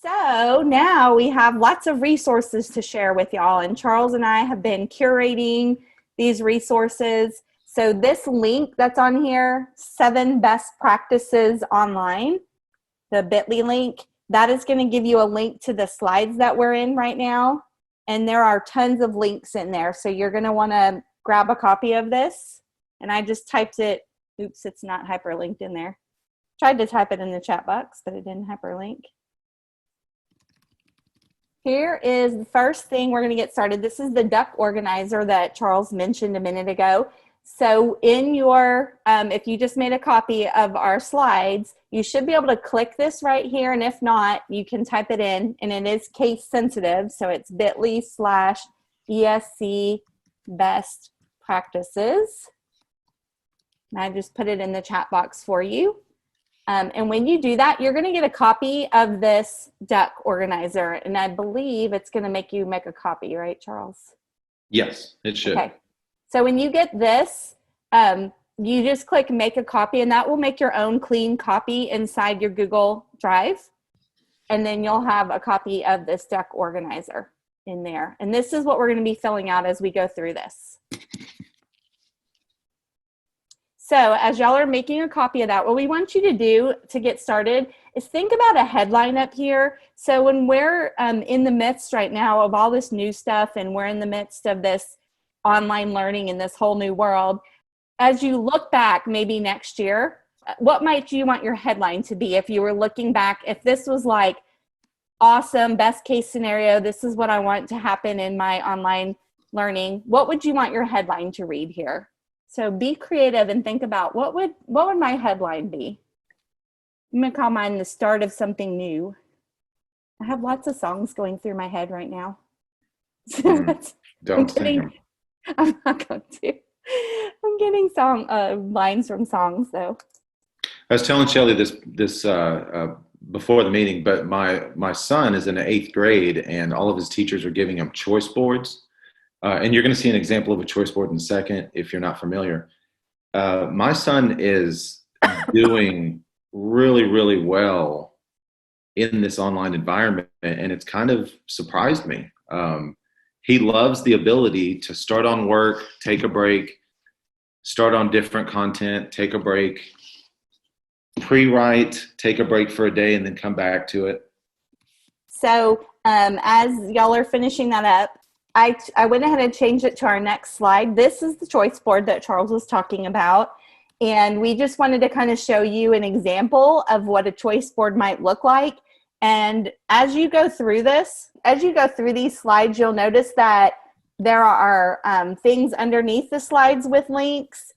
So now we have lots of resources to share with y'all, and Charles and I have been curating these resources. So this link that's on here, 7 best practices online, the bit.ly link, that is going to give you a link to the slides that we're in right now. And there are tons of links in there. So you're going to want to grab a copy of this. And I just typed it. Oops, it's not hyperlinked in there. Tried to type it in the chat box, but it didn't hyperlink. Here is the first thing we're going to get started. This is the duck organizer that Charles mentioned a minute ago. So in your, if you just made a copy of our slides, you should be able to click this right here. And if not, you can type it in, and it is case sensitive. So it's bit.ly/ESC best practices. And I just put it in the chat box for you. And when you do that, you're going to get a copy of this duck organizer. And I believe it's going to make you make a copy, right, Charles? Yes, it should. Okay. So when you get this, you just click make a copy, and that will make your own clean copy inside your Google Drive. And then you'll have a copy of this duck organizer in there. And this is what we're going to be filling out as we go through this. So as y'all are making a copy of that, what we want you to do to get started is think about a headline up here. So when we're in the midst right now of all this new stuff, and we're in the midst of this online learning in this whole new world, as you look back maybe next year, what might you want your headline to be if you were looking back? If this was like awesome, best case scenario, this is what I want to happen in my online learning, what would you want your headline to read here? So be creative and think about what would my headline be? I'm gonna call mine the start of something new. I have lots of songs going through my head right now. Don't sing them. I'm not going to. I'm getting lines from songs though. I was telling Shelly this before the meeting, but my son is in the 8th grade, and all of his teachers are giving him choice boards. And you're going to see an example of a choice board in a second if you're not familiar. My son is doing really, really well in this online environment, and it's kind of surprised me. He loves the ability to start on work, take a break, start on different content, take a break, pre-write, take a break for a day, and then come back to it. So as y'all are finishing that up, I went ahead and changed it to our next slide. This is the choice board that Charles was talking about. And we just wanted to kind of show you an example of what a choice board might look like. And as you go through this, as you go through these slides, you'll notice that there are things underneath the slides with links.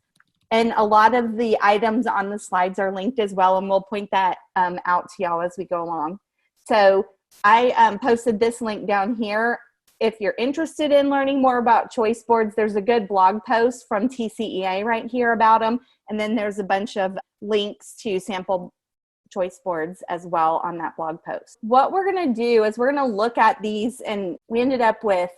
And a lot of the items on the slides are linked as well. And we'll point that out to y'all as we go along. So I posted this link down here. If you're interested in learning more about choice boards, there's a good blog post from TCEA right here about them. And then there's a bunch of links to sample choice boards as well on that blog post. What we're going to do is we're going to look at these, and we ended up with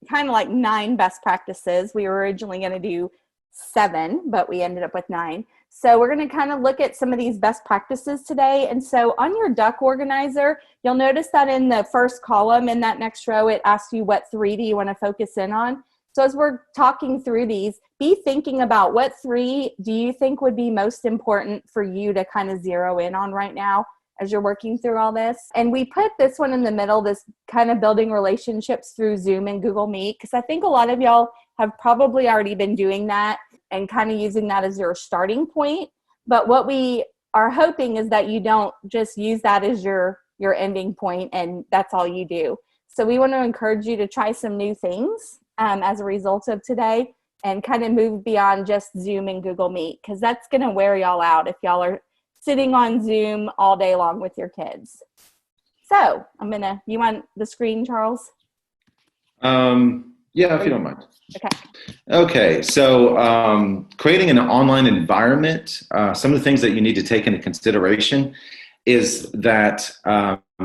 kind of like 9 best practices. We were originally going to do 7, but we ended up with 9. So we're going to kind of look at some of these best practices today. And so on your duck organizer, you'll notice that in the first column in that next row, it asks you what 3 do you want to focus in on. So as we're talking through these, be thinking about what 3 do you think would be most important for you to kind of zero in on right now as you're working through all this. And we put this one in the middle, this kind of building relationships through Zoom and Google Meet, because I think a lot of y'all have probably already been doing that and kind of using that as your starting point. But what we are hoping is that you don't just use that as your ending point and that's all you do. So we want to encourage you to try some new things as a result of today, and kind of move beyond just Zoom and Google Meet, because that's going to wear y'all out if y'all are sitting on Zoom all day long with your kids. So you want the screen, Charles? Yeah, if you don't mind. Okay. Okay, so creating an online environment, some of the things that you need to take into consideration is that,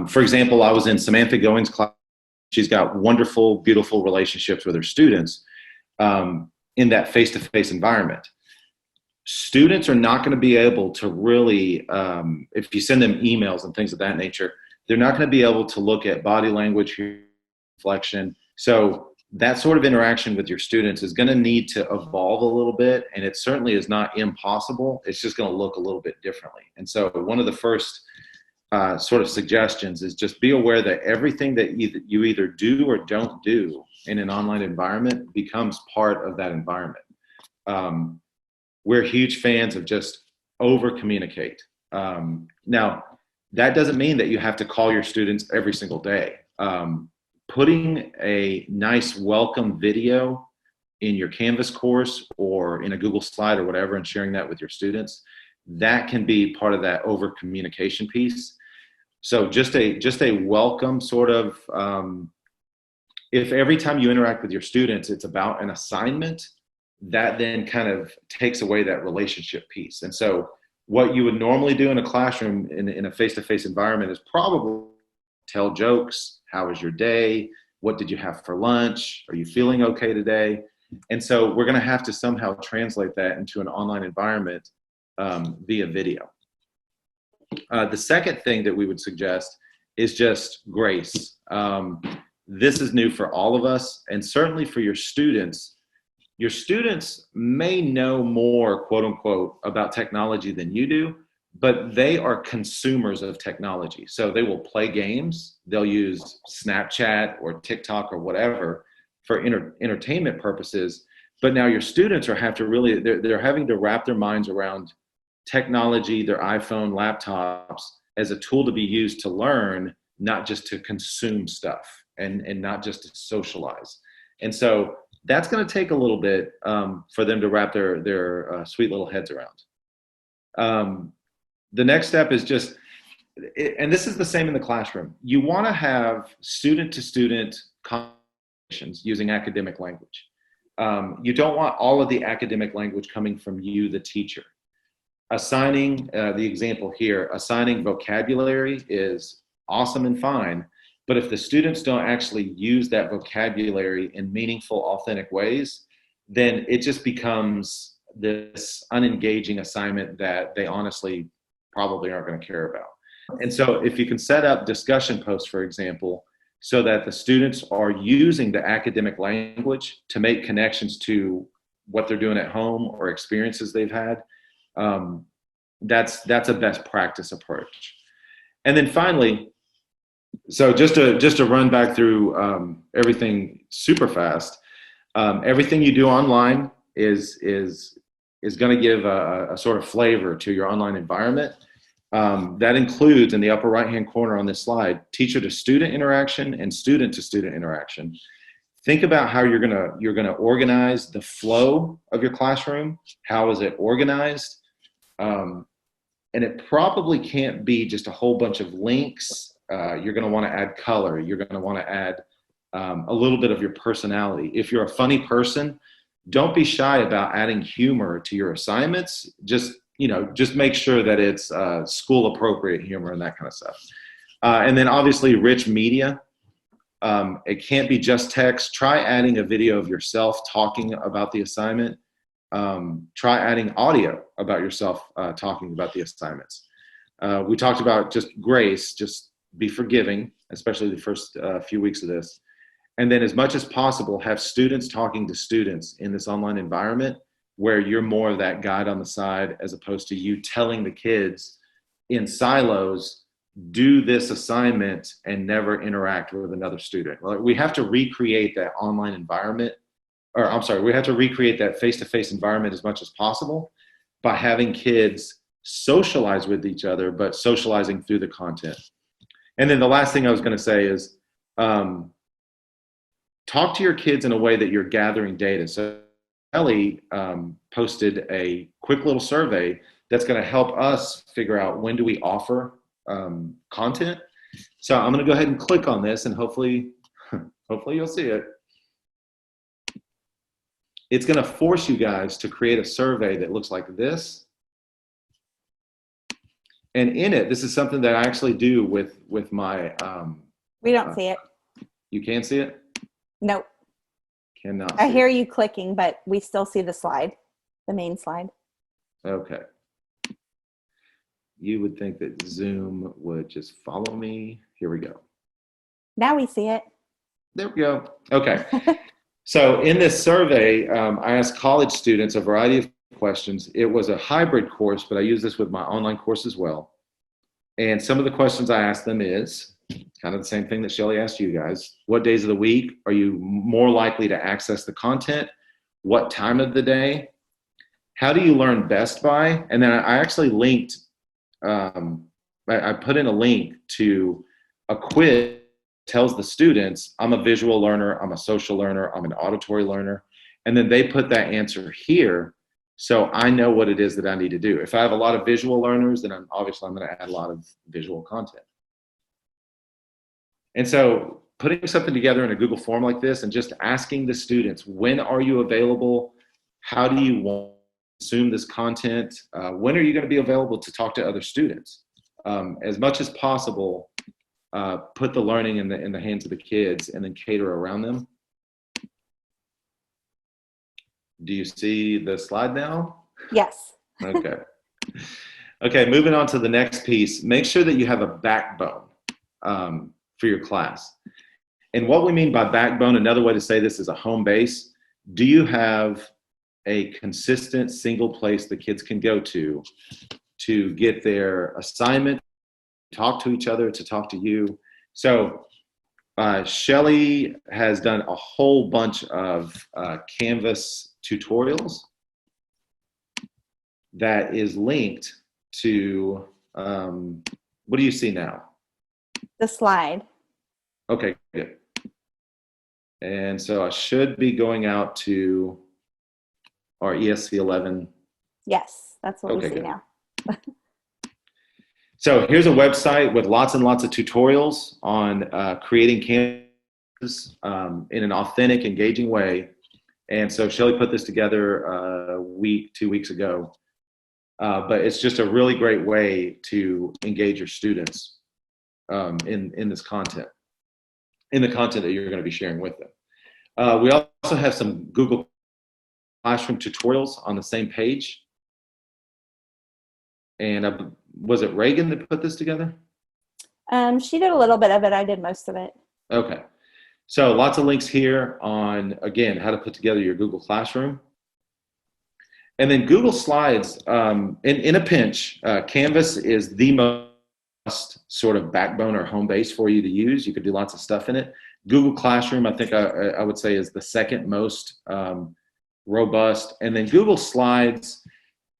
for example, I was in Samantha Going's class. She's got wonderful, beautiful relationships with her students in that face-to-face environment. Students are not going to be able to really, if you send them emails and things of that nature, They're not going to be able to look at body language, reflection. So that sort of interaction with your students is going to need to evolve a little bit, and it certainly is not impossible. It's just going to look a little bit differently. And so one of the first sort of suggestions is just be aware that everything that you either do or don't do in an online environment becomes part of that environment. We're huge fans of just over communicate. Now, that doesn't mean that you have to call your students every single day. Putting a nice welcome video in your Canvas course or in a Google slide or whatever and sharing that with your students, that can be part of that over communication piece. So just a welcome sort of, if every time you interact with your students, it's about an assignment, that then kind of takes away that relationship piece. And so what you would normally do in a classroom in a face-to-face environment is probably tell jokes. How was your day? What did you have for lunch? Are you feeling okay today? And so we're going to have to somehow translate that into an online environment via video. The second thing that we would suggest is just grace. This is new for all of us, and certainly for your students. Your students may know more, quote unquote, about technology than you do, but they are consumers of technology. So they will play games, they'll use Snapchat or TikTok or whatever for entertainment purposes. But now your students are they're having to wrap their minds around technology, their iPhone, laptops, as a tool to be used to learn, not just to consume stuff and not just to socialize. And so that's going to take a little bit for them to wrap their sweet little heads around. The next step is just, and this is the same in the classroom, you want to have student-to-student conversations using academic language. You don't want all of the academic language coming from you, the teacher. Assigning, the example here, assigning vocabulary is awesome and fine, but if the students don't actually use that vocabulary in meaningful, authentic ways, then it just becomes this unengaging assignment that they honestly probably aren't going to care about. And so if you can set up discussion posts, for example, so that the students are using the academic language to make connections to what they're doing at home or experiences they've had, that's a best practice approach. And then finally, so just to run back through everything super fast, everything you do online is going to give a sort of flavor to your online environment. That includes, in the upper right-hand corner on this slide, teacher-to-student interaction and student-to-student interaction. Think about how you're gonna organize the flow of your classroom. How is it organized? And it probably can't be just a whole bunch of links. You're going to want to add color. You're going to want to add a little bit of your personality. If you're a funny person, don't be shy about adding humor to your assignments. Just make sure that it's school appropriate humor and that kind of stuff. And then obviously rich media. It can't be just text. Try adding a video of yourself talking about the assignment. Try adding audio about yourself talking about the assignments. We talked about just grace, just be forgiving, especially the first few weeks of this. And then as much as possible, have students talking to students in this online environment where you're more of that guide on the side as opposed to you telling the kids in silos, do this assignment and never interact with another student. Well, we have to recreate that online environment, or I'm sorry, we have to recreate that face-to-face environment as much as possible by having kids socialize with each other, but socializing through the content. And then the last thing I was going to say is talk to your kids in a way that you're gathering data. So Ellie posted a quick little survey that's going to help us figure out when do we offer content. So I'm going to go ahead and click on this, and hopefully you'll see it. It's going to force you guys to create a survey that looks like this. And in it, this is something that I actually do with my. We don't see it. You can't see it? Nope. Cannot. I hear you clicking, but we still see the slide, the main slide. Okay. You would think that Zoom would just follow me. Here we go. Now we see it. There we go. Okay. So in this survey, I asked college students a variety of questions. It was a hybrid course, but I use this with my online course as well. And some of the questions I asked them is kind of the same thing that Shelly asked you guys. What days of the week are you more likely to access the content? What time of the day? How do you learn best by? And then I actually linked, I put in a link to a quiz that tells the students, I'm a visual learner, I'm a social learner, I'm an auditory learner. And then they put that answer here. So I know what it is that I need to do. If I have a lot of visual learners, then I'm going to add a lot of visual content. And so putting something together in a Google form like this and just asking the students, when are you available? How do you want to consume this content? When are you going to be available to talk to other students? As much as possible, put the learning in the hands of the kids and then cater around them. Do you see the slide now? Yes. Okay. Okay, moving on to the next piece. Make sure that you have a backbone for your class. And what we mean by backbone, another way to say this is a home base. Do you have a consistent single place the kids can go to get their assignment, talk to each other, to talk to you? So Shelly has done a whole bunch of Canvas tutorials that is linked to, what do you see now? The slide. Okay, good. And so I should be going out to our ESV11. Yes, that's what we see good. now. So here's a website with lots and lots of tutorials on creating Canvas in an authentic, engaging way. And so Shelly put this together a week, 2 weeks ago. But it's just a really great way to engage your students in this content, in the content that you're going to be sharing with them. We also have some Google Classroom tutorials on the same page. And was it Reagan that put this together? She did a little bit of it. I did most of it. Okay. So lots of links here on, again, how to put together your Google Classroom. And then Google Slides, in a pinch, Canvas is the most sort of backbone or home base for you to use. You could do lots of stuff in it. Google Classroom, I think I would say, is the second most robust. And then Google Slides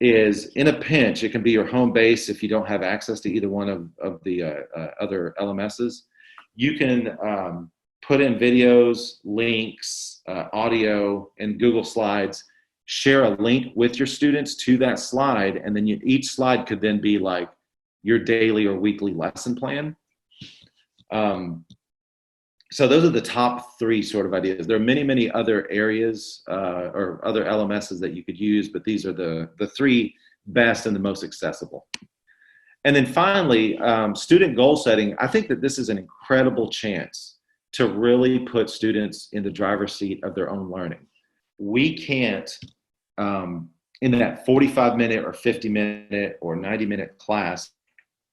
is, in a pinch, it can be your home base if you don't have access to either one of the other LMSs. You can put in videos, links, audio in Google Slides, share a link with your students to that slide, and then each slide could then be like your daily or weekly lesson plan. So those are the top three sort of ideas. There are many, many other areas or other LMSs that you could use, but these are the three best and the most accessible. And then finally, student goal setting. I think that this is an incredible chance to really put students in the driver's seat of their own learning. We can't, in that 45-minute or 50-minute or 90-minute class,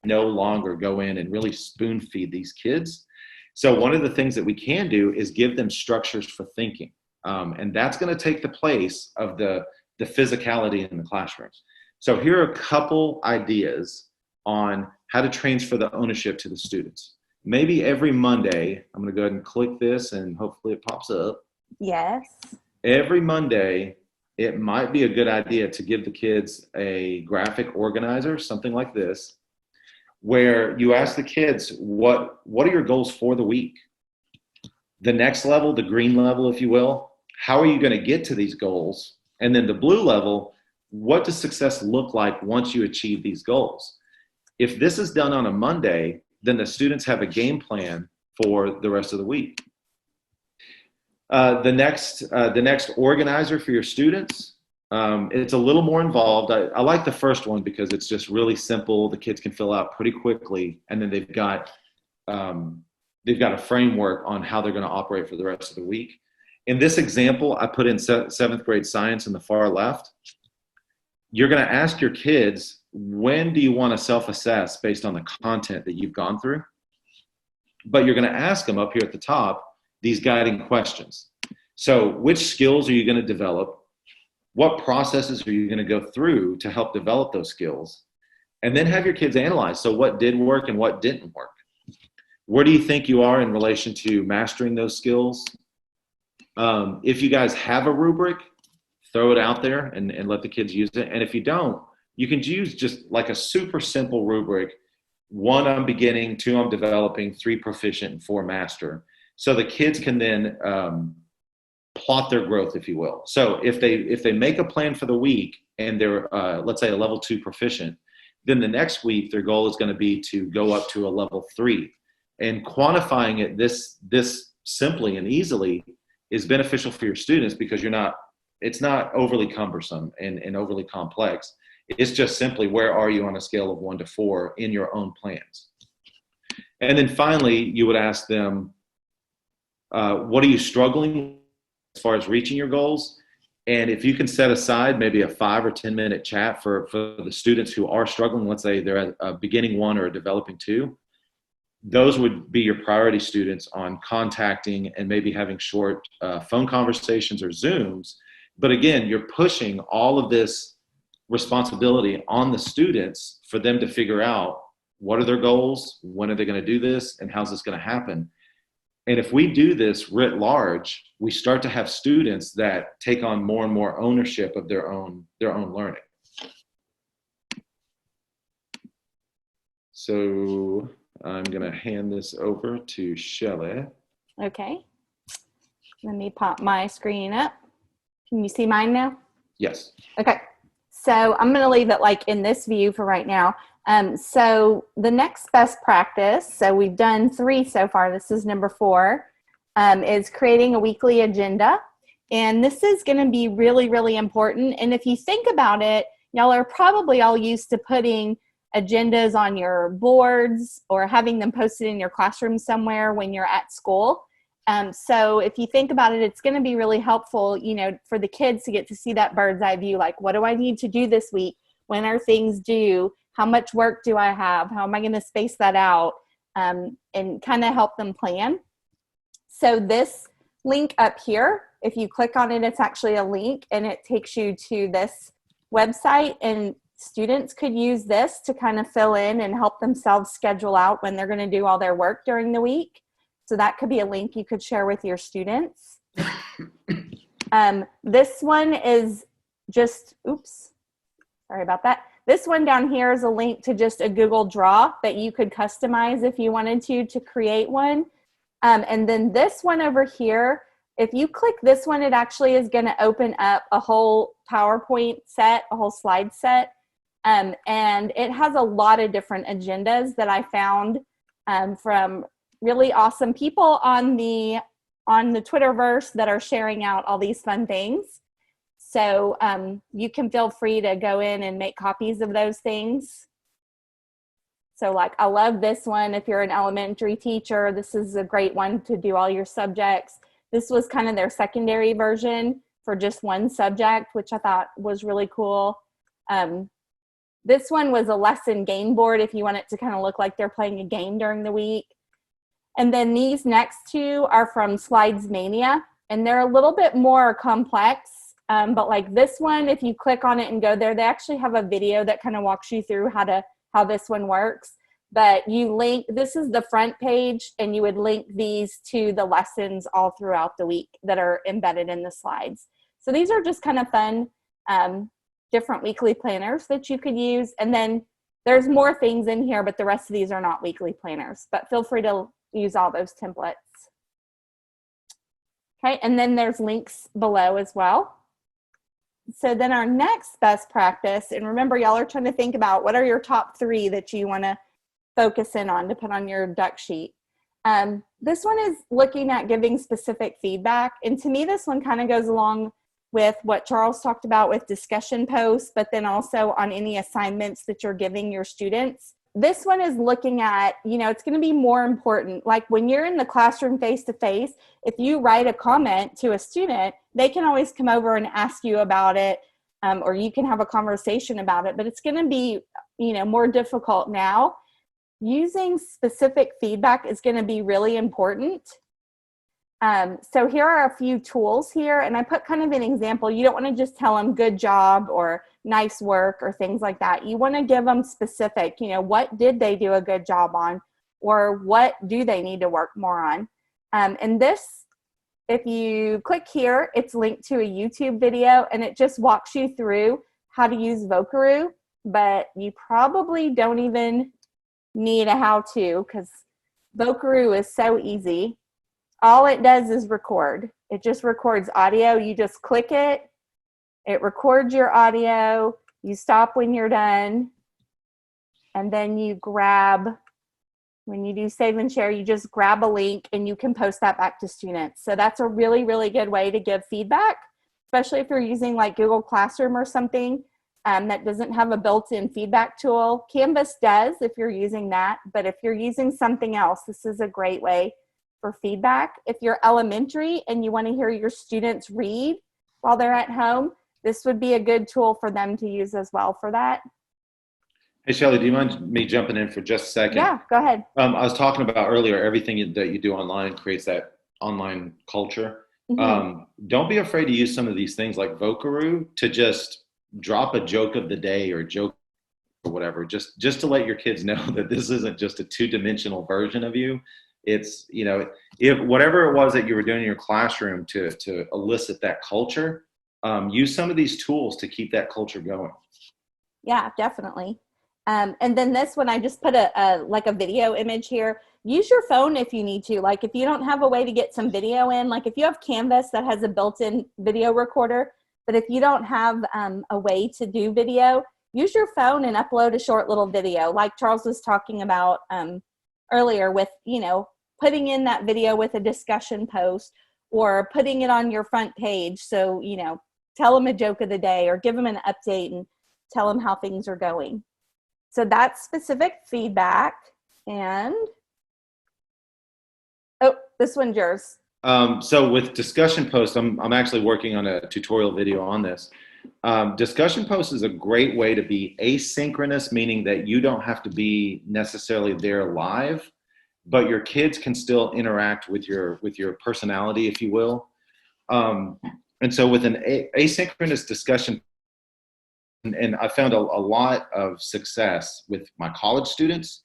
no longer go in and really spoon feed these kids. So one of the things that we can do is give them structures for thinking. And that's going to take the place of the physicality in the classrooms. So here are a couple ideas on how to transfer the ownership to the students. Maybe every Monday, I'm going to go ahead and click this and hopefully it pops up. Yes. Every Monday, it might be a good idea to give the kids a graphic organizer, something like this, where you ask the kids, what are your goals for the week? The next level, the green level, if you will, how are you going to get to these goals? And then the blue level, what does success look like once you achieve these goals? If this is done on a Monday, then the students have a game plan for the rest of the week. The next organizer for your students, it's a little more involved. I like the first one because it's just really simple. The kids can fill out pretty quickly, and then they've got a framework on how they're going to operate for the rest of the week. In this example, I put in 7th grade science in the far left. You're going to ask your kids, when do you want to self-assess based on the content that you've gone through? but you're going to ask them up here at the top these guiding questions. So which skills are you going to develop? What processes are you going to go through to help develop those skills? And then have your kids analyze. So what did work and what didn't work? Where do you think you are in relation to mastering those skills? If you guys have a rubric, throw it out there and let the kids use it. And if you don't, you can use just like a super simple rubric. 1, I'm beginning, 2, I'm developing, 3, proficient, and 4, master. So the kids can then plot their growth, if you will. So if they make a plan for the week and they're, let's say, a level 2 proficient, then the next week their goal is going to be to go up to a level 3. And quantifying it this simply and easily is beneficial for your students because it's not overly cumbersome and overly complex. It's just simply where are you on a scale of 1 to 4 in your own plans. And then finally, you would ask them, what are you struggling as far as reaching your goals? And if you can set aside maybe a 5 or 10 minute chat for the students who are struggling, let's say they're at a beginning 1 or a developing 2, those would be your priority students on contacting and maybe having short phone conversations or Zooms. But again, you're pushing all of this responsibility on the students for them to figure out what are their goals, when are they going to do this, and how's this going to happen. And if we do this writ large, we start to have students that take on more and more ownership of their own learning. So I'm going to hand this over to Shelley. Okay. Let me pop my screen up. Can you see mine now? Yes. Okay. So I'm going to leave it like in this view for right now. So the next best practice, so we've done 3 so far. This is number 4, is creating a weekly agenda. And this is going to be really, really important. And if you think about it, y'all are probably all used to putting agendas on your boards or having them posted in your classroom somewhere when you're at school. So if you think about it, it's going to be really helpful, for the kids to get to see that bird's eye view, like, what do I need to do this week? When are things due? How much work do I have? How am I going to space that out? And kind of help them plan. So this link up here, if you click on it, it's actually a link and it takes you to this website, and students could use this to kind of fill in and help themselves schedule out when they're going to do all their work during the week. So that could be a link you could share with your students. This one is just, oops, sorry about that. This one down here is a link to just a Google Draw that you could customize if you wanted to create one. And then this one over here, if you click this one, it actually is going to open up a whole PowerPoint set, a whole slide set. And it has a lot of different agendas that I found from really awesome people on the Twitterverse that are sharing out all these fun things. So you can feel free to go in and make copies of those things. So like, I love this one. If you're an elementary teacher, this is a great one to do all your subjects. This was kind of their secondary version for just one subject, which I thought was really cool. This one was a lesson game board if you want it to kind of look like they're playing a game during the week. And then these next 2 are from Slides Mania, and they're a little bit more complex. But like this one, if you click on it and go there, they actually have a video that kind of walks you through how this one works. But you link, this is the front page, and you would link these to the lessons all throughout the week that are embedded in the slides. So these are just kind of fun, different weekly planners that you could use. And then there's more things in here, but the rest of these are not weekly planners. But feel free to use all those templates. Okay, and then there's links below as well. So then our next best practice, and remember, y'all are trying to think about what are your top 3 that you want to focus in on to put on your duck sheet. This one is looking at giving specific feedback. And to me, this one kind of goes along with what Charles talked about with discussion posts, but then also on any assignments that you're giving your students. This one is looking at, it's going to be more important. Like when you're in the classroom face-to-face, if you write a comment to a student, they can always come over and ask you about it, or you can have a conversation about it, but it's going to be, more difficult now using specific feedback is going to be really important. So here are a few tools here, and I put kind of an example. You don't want to just tell them good job or nice work or things like that. You want to give them specific, what did they do a good job on, or what do they need to work more on? And this, if you click here, it's linked to a YouTube video, and it just walks you through how to use Vocaroo, but you probably don't even need a how-to because Vocaroo is so easy. All it does is record. It just records audio. You just click it. It records your audio. You stop when you're done. And then you grab, when you do save and share, you just grab a link and you can post that back to students. So that's a really, really good way to give feedback, especially if you're using like Google Classroom or something that doesn't have a built-in feedback tool. Canvas does if you're using that, but if you're using something else, this is a great way for feedback. If you're elementary and you want to hear your students read while they're at home, this would be a good tool for them to use as well for that. Hey, Shelly, do you mind me jumping in for just a second? Yeah, go ahead. I was talking about earlier, everything that you do online creates that online culture. Mm-hmm. Don't be afraid to use some of these things like Vocaroo to just drop a joke of the day or joke or whatever, just to let your kids know that this isn't just a two-dimensional version of you. It's, if whatever it was that you were doing in your classroom to elicit that culture, use some of these tools to keep that culture going. Yeah, definitely. And then this one, I just put like a video image here. Use your phone if you need to. Like if you don't have a way to get some video in, like if you have Canvas that has a built-in video recorder, but if you don't have a way to do video, use your phone and upload a short little video like Charles was talking about earlier with, putting in that video with a discussion post or putting it on your front page. So, tell them a joke of the day or give them an update and tell them how things are going. So that's specific feedback. And, oh, this one's yours. So with discussion posts, I'm actually working on a tutorial video on this. Discussion posts is a great way to be asynchronous, meaning that you don't have to be necessarily there live, but your kids can still interact with your personality, if you will. And so with an asynchronous discussion, and I found a lot of success with my college students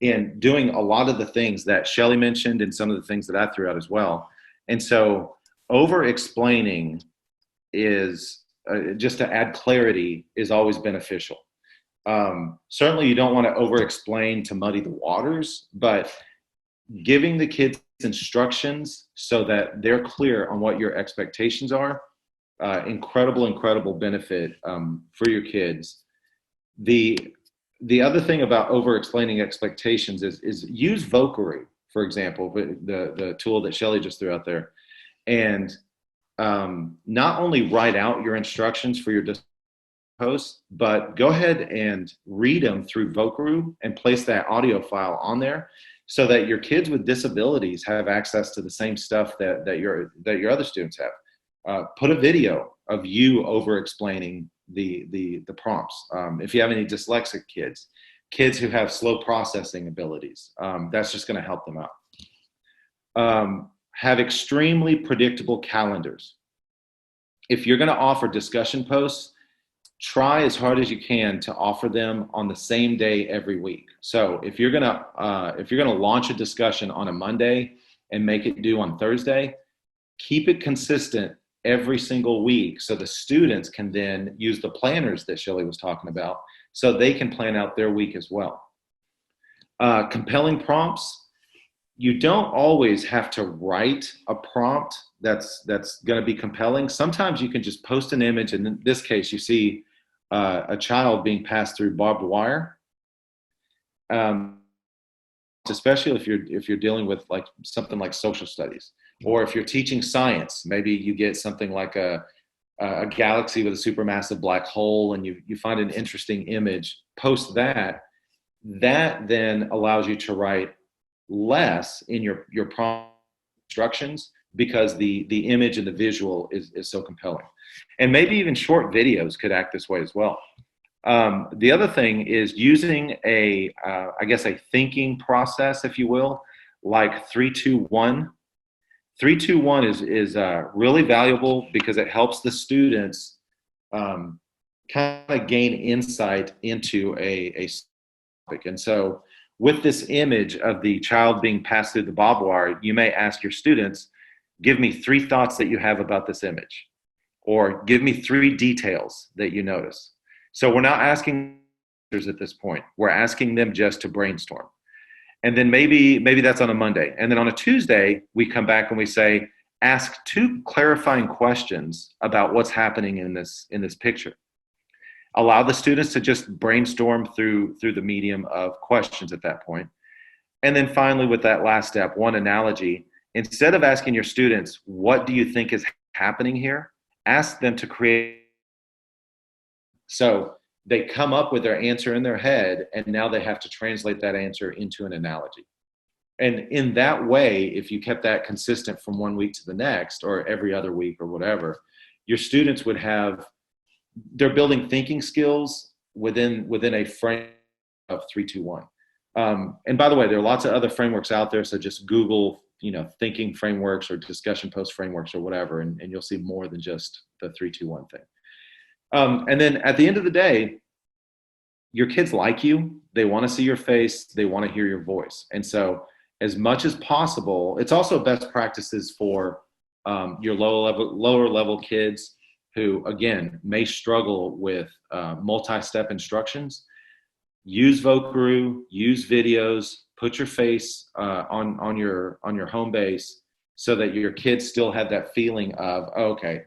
in doing a lot of the things that Shelly mentioned and some of the things that I threw out as well. And so over-explaining is, just to add clarity, is always beneficial. Certainly you don't want to over-explain to muddy the waters, but giving the kids instructions so that they're clear on what your expectations are, incredible benefit for your kids. The other thing about over-explaining expectations is use Vocaroo, for example, the tool that Shelly just threw out there, and not only write out your instructions for your posts, but go ahead and read them through Vocaroo and place that audio file on there so that your kids with disabilities have access to the same stuff that your other students have. Put a video of you over-explaining the prompts. If you have any dyslexic kids who have slow processing abilities, that's just going to help them out. Have extremely predictable calendars. If you're going to offer discussion posts, try as hard as you can to offer them on the same day every week. So if you're going to launch a discussion on a Monday and make it due on Thursday, keep it consistent every single week so the students can then use the planners that Shelly was talking about so they can plan out their week as well. Compelling prompts. You don't always have to write a prompt that's going to be compelling. Sometimes you can just post an image, and in this case, you see a child being passed through barbed wire. Especially if you're dealing with like something like social studies, or if you're teaching science, maybe you get something like a galaxy with a supermassive black hole, and you find an interesting image. Post that. That then allows you to write less in your prompt instructions because the image and the visual is so compelling. And maybe even short videos could act this way as well. The other thing is using I guess, a thinking process, if you will, like 3-2-1. 3-2-1 is really valuable because it helps the students um, kind of gain insight into a topic. And so, with this image of the child being passed through the barbed wire, you may ask your students, "Give me 3 thoughts that you have about this image," or "Give me 3 details that you notice." So we're not asking answers at this point. We're asking them just to brainstorm. And then maybe that's on a Monday. And then on a Tuesday, we come back and we say, ask 2 clarifying questions about what's happening in this picture. Allow the students to just brainstorm through the medium of questions at that point. And then finally, with that last step, one analogy, instead of asking your students, what do you think is happening here? Ask them to create. So they come up with their answer in their head, and now they have to translate that answer into an analogy. And in that way, if you kept that consistent from one week to the next, or every other week or whatever, your students would have, they're building thinking skills within a frame of 3-2-1. And by the way, there are lots of other frameworks out there. So just Google, thinking frameworks or discussion post frameworks or whatever, and you'll see more than just the 3-2-1 thing. And then at the end of the day, your kids like you. They want to see your face. They want to hear your voice. And so, as much as possible, it's also best practices for your lower level kids who, again, may struggle with multi-step instructions. Use Vocaroo, use videos, put your face on your home base so that your kids still have that feeling of, oh, okay,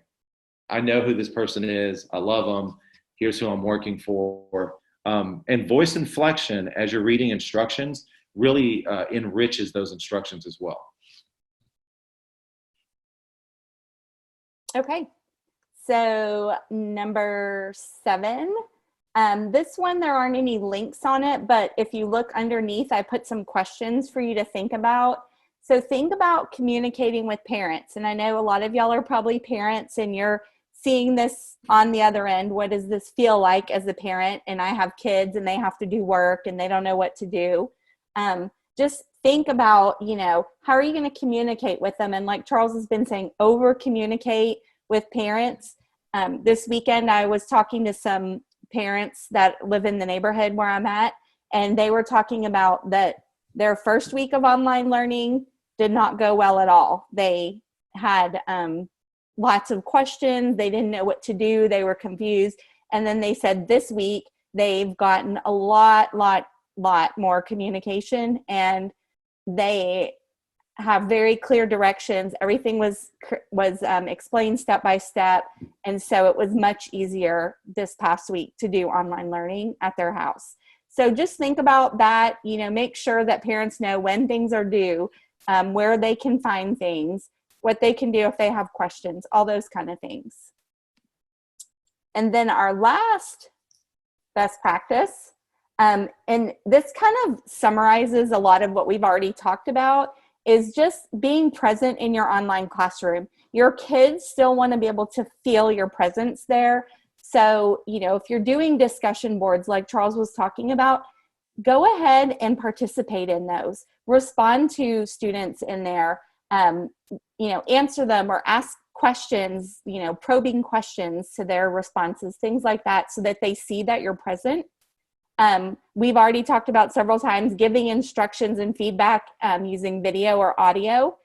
I know who this person is. I love them. Here's who I'm working for. And voice inflection as you're reading instructions really enriches those instructions as well. Okay, so number 7. This one, there aren't any links on it, but if you look underneath, I put some questions for you to think about. So think about communicating with parents. And I know a lot of y'all are probably parents and you're seeing this on the other end. What does this feel like as a parent? And I have kids and they have to do work and they don't know what to do. Just think about, how are you going to communicate with them? And like Charles has been saying, over communicate with parents. This weekend, I was talking to some parents that live in the neighborhood where I'm at, and they were talking about that their first week of online learning did not go well at all. They had lots of questions. They didn't know what to do. They were confused. And then they said this week they've gotten a lot more communication, and they have very clear directions. Everything was explained step by step. And so it was much easier this past week to do online learning at their house. So just think about that, make sure that parents know when things are due, where they can find things, what they can do if they have questions, all those kind of things. And then our last best practice, and this kind of summarizes a lot of what we've already talked about, is just being present in your online classroom. Your kids still want to be able to feel your presence there. So, if you're doing discussion boards like Charles was talking about, go ahead and participate in those. Respond to students in there, answer them or ask questions, probing questions to their responses, things like that, so that they see that you're present. We've already talked about several times giving instructions and feedback using video or audio.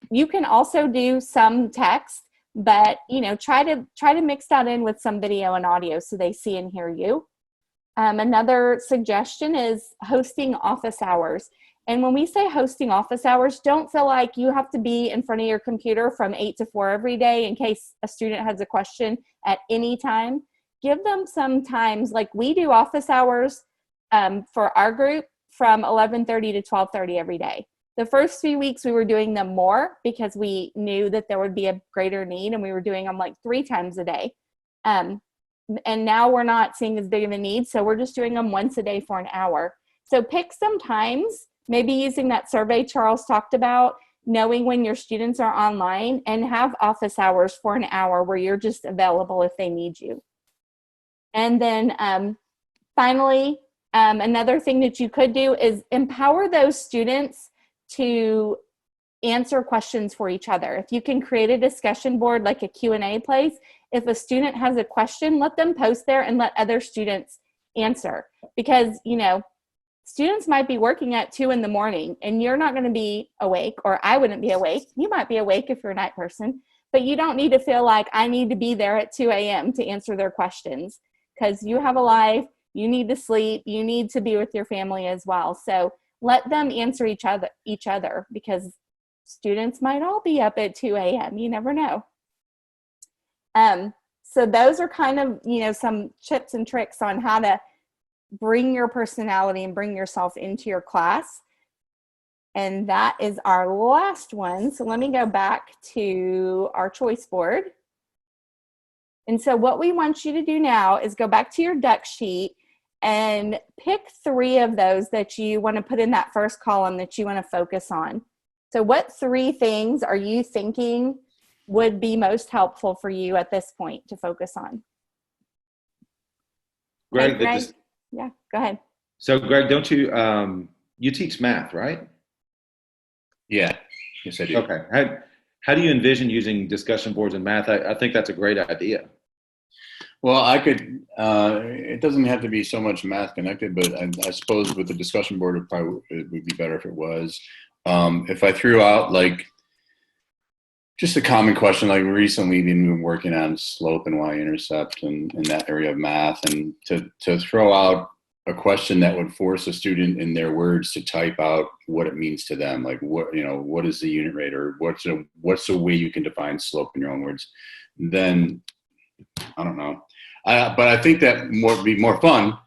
You can also do some text, but try to mix that in with some video and audio so they see and hear you. Another suggestion is hosting office hours. And when we say hosting office hours, don't feel like you have to be in front of your computer from 8 to 4 every day in case a student has a question at any time. Give them some times, like we do office hours for our group from 11:30 to 12:30 every day. The first few weeks we were doing them more because we knew that there would be a greater need, and we were doing them like 3 times a day. And now we're not seeing as big of a need, so we're just doing them once a day for an hour. So pick some times, maybe using that survey Charles talked about, knowing when your students are online, and have office hours for an hour where you're just available if they need you. And then Finally, another thing that you could do is empower those students to answer questions for each other. If you can create a discussion board like a Q&A place, if a student has a question, let them post there and let other students answer. Because, you know, students might be working at 2 in the morning and you're not going to be awake, or I wouldn't be awake. You might be awake if you're a night person, but you don't need to feel like I need to be there at 2 a.m. to answer their questions, because you have a life, you need to sleep, you need to be with your family as well. So let them answer each other because students might all be up at 2 a.m. You never know. So those are kind of, you know, some tips and tricks on how to bring your personality and bring yourself into your class. And that is our last one. So let me go back to our choice board. And so what we want you to do now is go back to your duck sheet and pick 3 of those that you want to put in that first column that you want to focus on. So what 3 things are you thinking would be most helpful for you at this point to focus on? Greg, Hey, Greg. Yeah, go ahead. So Greg, don't you, you teach math, right? Yeah, yes I do. Okay. How do you envision using discussion boards in math? I think that's a great idea. Well, I could, it doesn't have to be so much math connected, but I suppose with the discussion board, it would be better if it was. If I threw out like just a common question, like recently we've been working on slope and y-intercept and in that area of math, and to throw out a question that would force a student in their words to type out what it means to them, like what is the unit rate, or what's the way you can define slope in your own words, then I don't know. But I think that would be more fun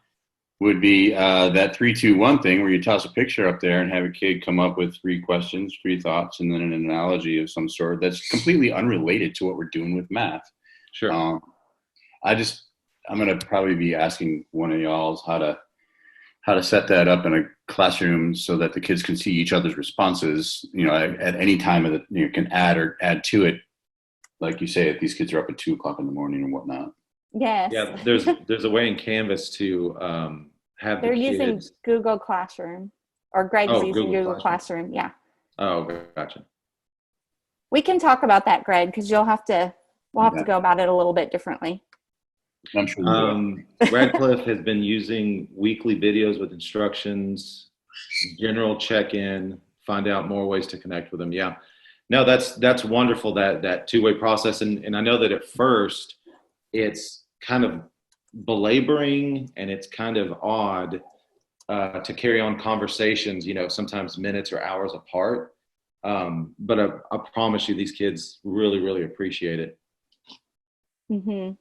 would be that 3-2-1 thing where you toss a picture up there and have a kid come up with 3 questions, 3 thoughts, and then an analogy of some sort that's completely unrelated to what we're doing with math. Sure. I'm going to probably be asking one of y'all how to set that up in a classroom so that the kids can see each other's responses, at any time of the, you can add to it. Like you say, if these kids are up at 2 o'clock in the morning and whatnot. Yes. Yeah, there's a way in Canvas to have They're the kids. using Google Classroom, or Greg's using Google Classroom. Yeah. Oh, gotcha. We can talk about that, Greg, because we'll have to go about it a little bit differently. I'm sure Radcliffe has been using weekly videos with instructions, general check-in, find out more ways to connect with them. Yeah. No, that's wonderful, that two-way process. And I know that at first it's kind of belaboring and it's kind of odd to carry on conversations, sometimes minutes or hours apart. But I promise you, these kids really, really appreciate it. Mm-hmm.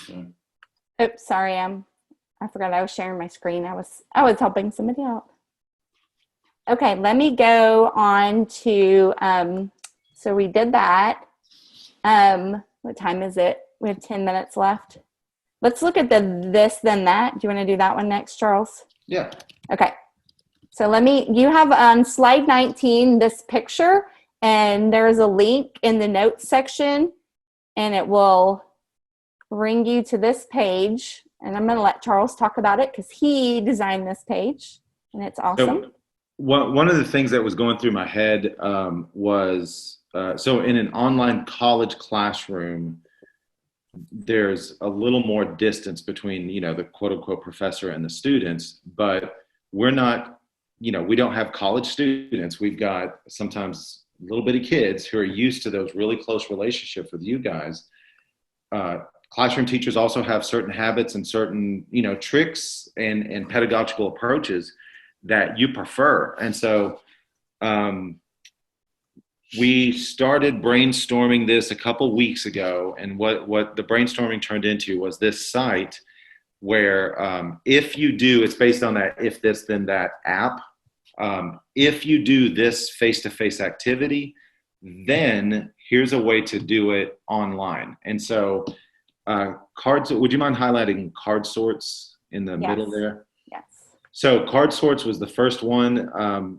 Okay. Oops, sorry, I forgot I was sharing my screen. I was helping somebody out. Okay, let me go on to, so we did that. What time is it? We have 10 minutes left. Let's look at the this, then that. Do you want to do that one next, Charles? Yeah. Okay. So you have on slide 19 this picture, and there's a link in the notes section, and it will bring you to this page. And I'm going to let Charles talk about it because he designed this page, and it's awesome. So, one of the things that was going through my head was, so in an online college classroom, there's a little more distance between, the quote unquote professor and the students, but we're not, we don't have college students. We've got sometimes little bitty kids who are used to those really close relationships with you guys. Classroom teachers also have certain habits and certain, tricks and pedagogical approaches that you prefer. And so we started brainstorming this a couple weeks ago, and what the brainstorming turned into was this site where if you do, it's based on that if this then that app, if you do this face-to-face activity, then here's a way to do it online. And so cards, would you mind highlighting card sorts in the middle there? Yes. So card sorts was the first one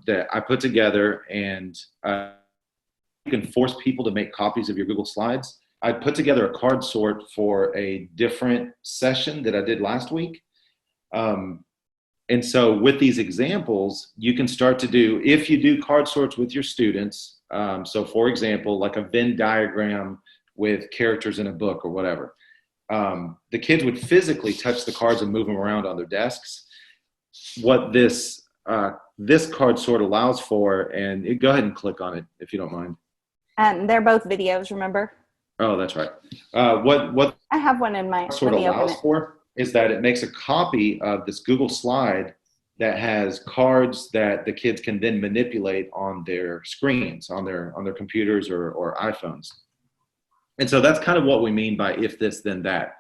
that I put together, and you can force people to make copies of your Google Slides. I put together a card sort for a different session that I did last week. And so with these examples, you can start to do, if you do card sorts with your students, so for example, like a Venn diagram with characters in a book or whatever, the kids would physically touch the cards and move them around on their desks. What this card sort allows for, and go ahead and click on it if you don't mind. They're both videos, remember? Oh, that's right. What I have one in my, sort let me allows open it. for is that it makes a copy of this Google slide that has cards that the kids can then manipulate on their screens, on their computers or iPhones. And so that's kind of what we mean by if this, then that.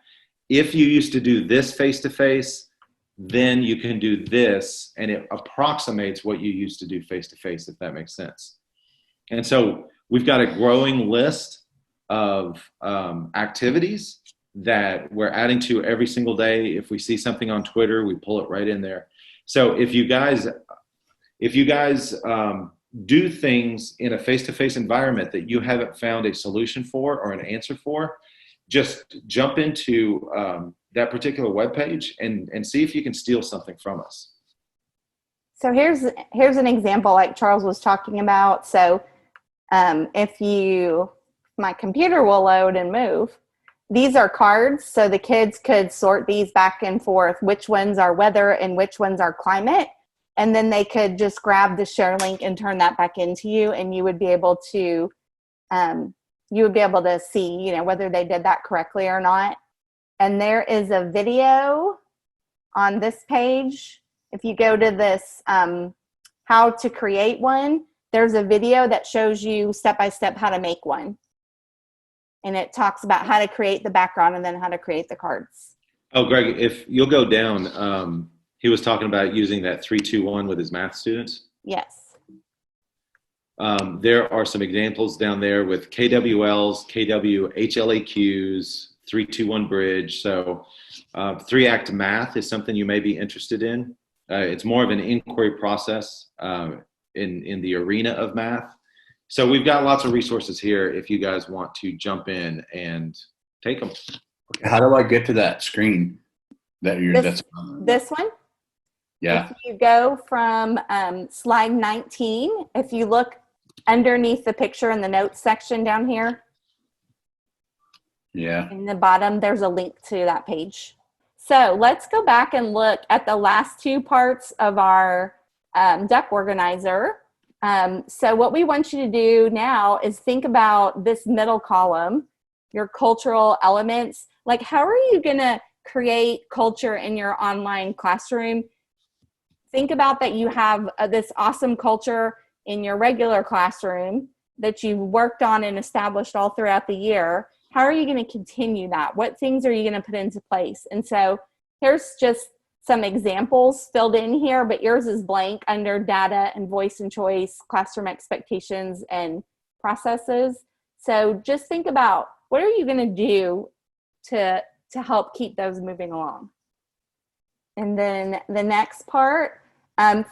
If you used to do this face-to-face, then you can do this, and it approximates what you used to do face-to-face, if that makes sense. And so we've got a growing list of activities that we're adding to every single day. If we see something on Twitter, we pull it right in there. So if you guys do things in a face-to-face environment that you haven't found a solution for or an answer for, just jump into that particular webpage and see if you can steal something from us. So here's an example like Charles was talking about. So my computer will load and move. These are cards, so the kids could sort these back and forth, which ones are weather and which ones are climate. And then they could just grab the share link and turn that back into you, and you would be able to see, whether they did that correctly or not. And there is a video on this page. If you go to this, how to create one, there's a video that shows you step-by-step how to make one. And it talks about how to create the background and then how to create the cards. Oh, Greg, if you'll go down, he was talking about using that 3-2-1 with his math students. Yes. There are some examples down there with KWLs, HLAQs, 3-2-1 bridge. So 3-act math is something you may be interested in. It's more of an inquiry process in the arena of math. So we've got lots of resources here if you guys want to jump in and take them. How do I get to that screen that that's this one? Yeah. If you go from slide 19, if you look underneath the picture in the notes section down here. Yeah. In the bottom, there's a link to that page. So let's go back and look at the last two parts of our deck organizer. So what we want you to do now is think about this middle column, your cultural elements. Like, how are you going to create culture in your online classroom? Think about that you have this awesome culture in your regular classroom that you've worked on and established all throughout the year. How are you going to continue that? What things are you going to put into place? And so here's just some examples filled in here, but yours is blank under data and voice and choice, classroom expectations, and processes. So just think about what are you going to do to help keep those moving along. And then the next part,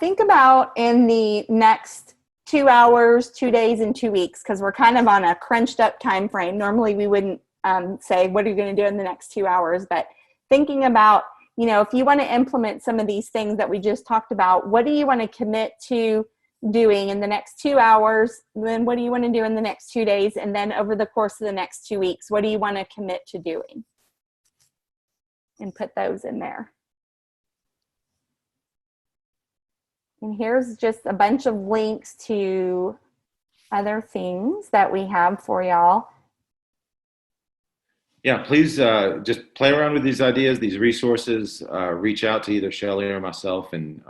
think about in the next 2 hours, 2 days, and 2 weeks, because we're kind of on a crunched up time frame. Normally we wouldn't say, what are you going to do in the next 2 hours? But thinking about, if you want to implement some of these things that we just talked about, what do you want to commit to doing in the next 2 hours? Then what do you want to do in the next 2 days? And then over the course of the next 2 weeks, what do you want to commit to doing? And put those in there. And here's just a bunch of links to other things that we have for y'all. Yeah, please just play around with these ideas, these resources. Reach out to either Shelly or myself, and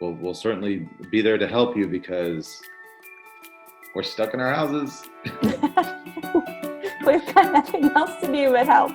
we'll certainly be there to help you because we're stuck in our houses. We've got nothing else to do but help.